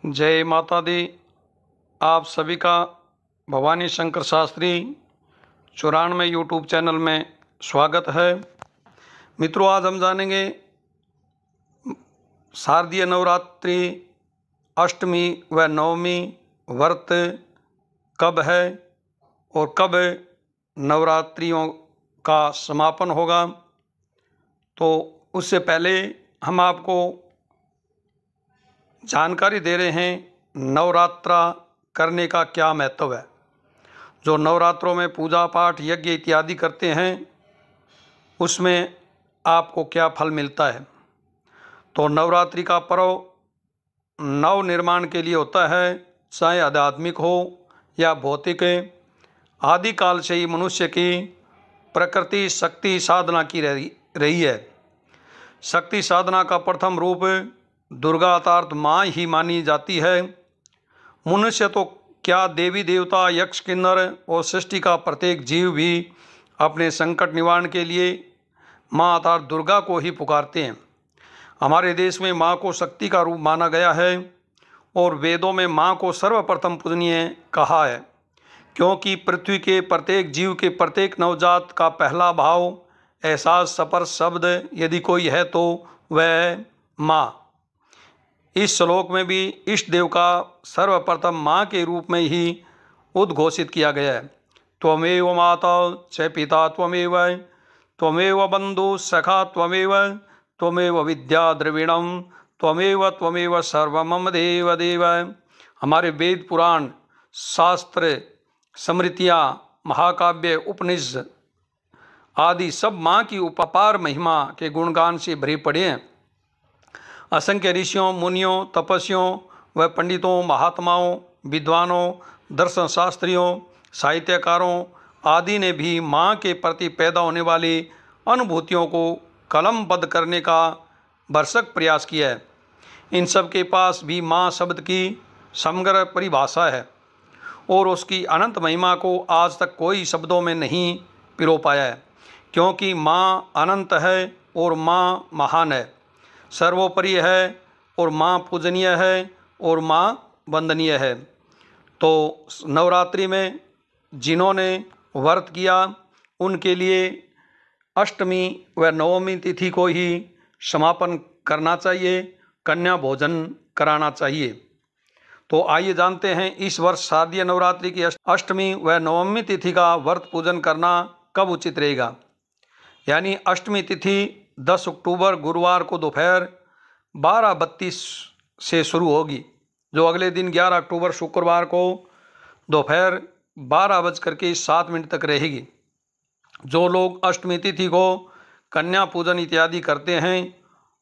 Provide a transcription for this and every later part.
जय माता दी। आप सभी का भवानी शंकर शास्त्री 94 यूट्यूब चैनल में स्वागत है। मित्रों, आज हम जानेंगे शारदीय नवरात्रि अष्टमी व नवमी व्रत कब है और कब नवरात्रियों का समापन होगा। तो उससे पहले हम आपको जानकारी दे रहे हैं नवरात्रा करने का क्या महत्व है। जो नवरात्रों में पूजा पाठ यज्ञ इत्यादि करते हैं उसमें आपको क्या फल मिलता है। तो नवरात्रि का पर्व नव निर्माण के लिए होता है, चाहे आध्यात्मिक हो या भौतिक। आदिकाल से ही मनुष्य की प्रकृति शक्ति साधना की रही है। शक्ति साधना का प्रथम रूप दुर्गा अर्थात माँ ही मानी जाती है। मनुष्य तो क्या देवी देवता यक्ष किन्नर और सृष्टि का प्रत्येक जीव भी अपने संकट निवारण के लिए माँ अर्थात दुर्गा को ही पुकारते हैं। हमारे देश में माँ को शक्ति का रूप माना गया है और वेदों में माँ को सर्वप्रथम पूजनीय कहा है, क्योंकि पृथ्वी के प्रत्येक जीव के प्रत्येक नवजात का पहला भाव एहसास स्पर्श शब्द यदि कोई है तो वह है माँ। इस श्लोक में भी इष्ट देव का सर्वप्रथम माँ के रूप में ही उद्घोषित किया गया है। त्वमेव माता च पिता त्वमेव, त्वमेव बंधु सखा त्वमेव, त्वमेव विद्या द्रविणम त्वमेव, त्वमेव सर्व मम देव देव। हमारे वेद पुराण शास्त्र स्मृतियाँ महाकाव्य उपनिषद आदि सब माँ की अपार महिमा के गुणगान से भरे पड़े हैं। असंख्य ऋषियों मुनियों तपस्वियों व पंडितों महात्माओं विद्वानों दर्शन शास्त्रियों साहित्यकारों आदि ने भी माँ के प्रति पैदा होने वाली अनुभूतियों को कलमबद्ध करने का भरसक प्रयास किया है। इन सब के पास भी माँ शब्द की समग्र परिभाषा है और उसकी अनंत महिमा को आज तक कोई शब्दों में नहीं पिरो पाया है, क्योंकि माँ अनंत है और माँ महान है, सर्वोपरि है और माँ पूजनीय है और माँ वंदनीय है। तो नवरात्रि में जिन्होंने व्रत किया उनके लिए अष्टमी व नवमी तिथि को ही समापन करना चाहिए, कन्या भोजन कराना चाहिए। तो आइए जानते हैं इस वर्ष शारदीय नवरात्रि की अष्टमी व नवमी तिथि का व्रत पूजन करना कब उचित रहेगा। यानी अष्टमी तिथि 10 अक्टूबर गुरुवार को दोपहर 12:32 से शुरू होगी, जो अगले दिन 11 अक्टूबर शुक्रवार को दोपहर 12:07 तक रहेगी। जो लोग अष्टमी तिथि को कन्या पूजन इत्यादि करते हैं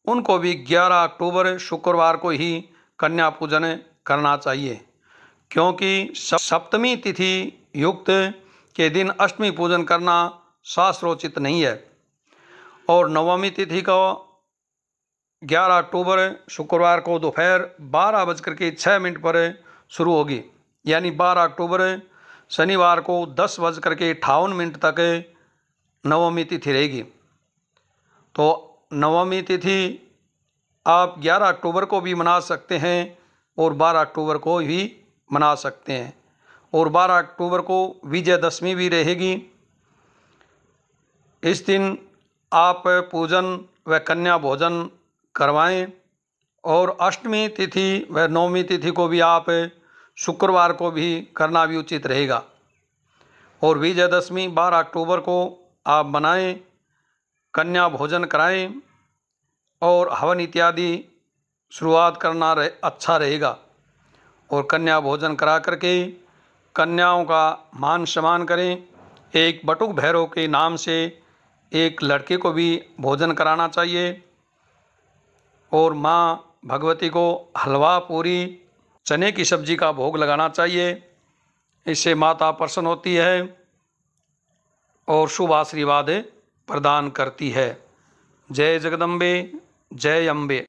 उनको भी 11 अक्टूबर शुक्रवार को ही कन्या पूजन करना चाहिए, क्योंकि सप्तमी तिथि युक्त के दिन अष्टमी पूजन करना शास्त्रोचित नहीं है। और नवमी तिथि को 11 अक्टूबर शुक्रवार को दोपहर 12:06 पर शुरू होगी, यानी 12 अक्टूबर शनिवार को 10:58 तक नवमी तिथि रहेगी। तो नवमी तिथि आप 11 अक्टूबर को भी मना सकते हैं और 12 अक्टूबर को भी मना सकते हैं, और 12 अक्टूबर को विजयदशमी भी रहेगी। इस दिन आप पूजन व कन्या भोजन करवाएं और अष्टमी तिथि व नवमी तिथि को भी आप शुक्रवार को भी करना भी उचित रहेगा। और विजयदशमी 12 अक्टूबर को आप बनाएं, कन्या भोजन कराएं और हवन इत्यादि शुरुआत करना अच्छा रहेगा। और कन्या भोजन करा करके कन्याओं का मान सम्मान करें। एक बटुक भैरव के नाम से एक लड़के को भी भोजन कराना चाहिए और माँ भगवती को हलवा पूरी चने की सब्जी का भोग लगाना चाहिए। इससे माता प्रसन्न होती है और शुभ आशीर्वाद प्रदान करती है। जय जगदम्बे, जय अम्बे।